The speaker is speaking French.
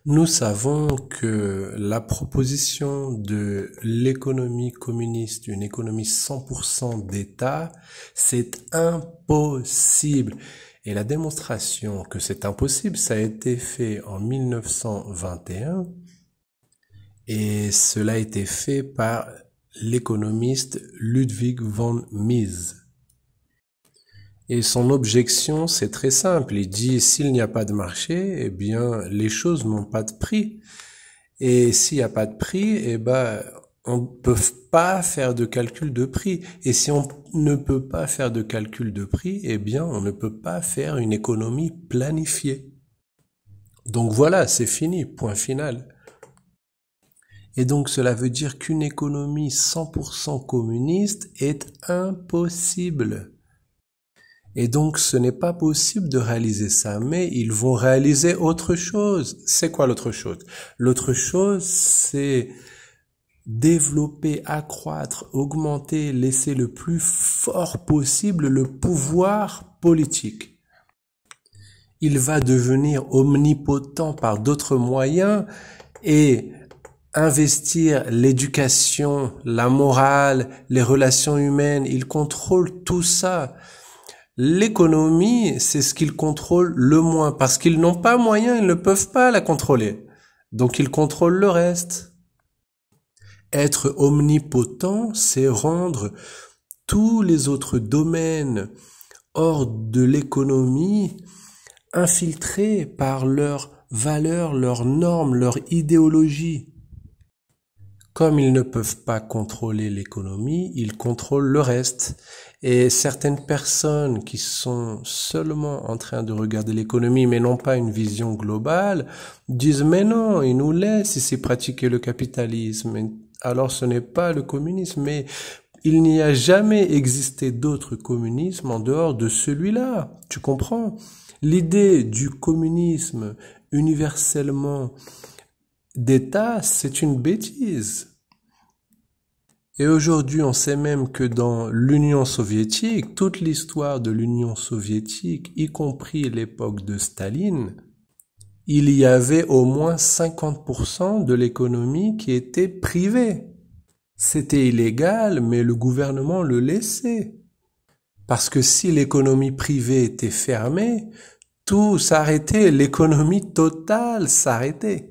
Nous savons que la proposition de l'économie communiste, une économie 100% d'État, c'est impossible. Et la démonstration que c'est impossible, ça a été fait en 1921 et cela a été fait par l'économiste Ludwig von Mises. Et son objection, c'est très simple. Il dit, s'il n'y a pas de marché, eh bien, les choses n'ont pas de prix. Et s'il n'y a pas de prix, eh ben, on ne peut pas faire de calcul de prix. Et si on ne peut pas faire de calcul de prix, eh bien, on ne peut pas faire une économie planifiée. Donc voilà, c'est fini, point final. Et donc cela veut dire qu'une économie 100% communiste est impossible. Et donc, ce n'est pas possible de réaliser ça, mais ils vont réaliser autre chose. C'est quoi l'autre chose? L'autre chose, c'est développer, accroître, augmenter, laisser le plus fort possible le pouvoir politique. Il va devenir omnipotent par d'autres moyens et investir l'éducation, la morale, les relations humaines. Il contrôle tout ça. L'économie, c'est ce qu'ils contrôlent le moins, parce qu'ils n'ont pas moyen, ils ne peuvent pas la contrôler. Donc ils contrôlent le reste. Être omnipotent, c'est rendre tous les autres domaines hors de l'économie infiltrés par leurs valeurs, leurs normes, leur idéologie. Comme ils ne peuvent pas contrôler l'économie, ils contrôlent le reste. Et certaines personnes qui sont seulement en train de regarder l'économie mais n'ont pas une vision globale disent mais non, ils nous laissent ici pratiquer le capitalisme. Alors ce n'est pas le communisme, mais il n'y a jamais existé d'autre communisme en dehors de celui-là. Tu comprends? L'idée du communisme universellement d'État, c'est une bêtise. Et aujourd'hui, on sait même que dans l'Union soviétique, toute l'histoire de l'Union soviétique, y compris l'époque de Staline, il y avait au moins 50% de l'économie qui était privée. C'était illégal, mais le gouvernement le laissait. Parce que si l'économie privée était fermée, tout s'arrêtait, l'économie totale s'arrêtait.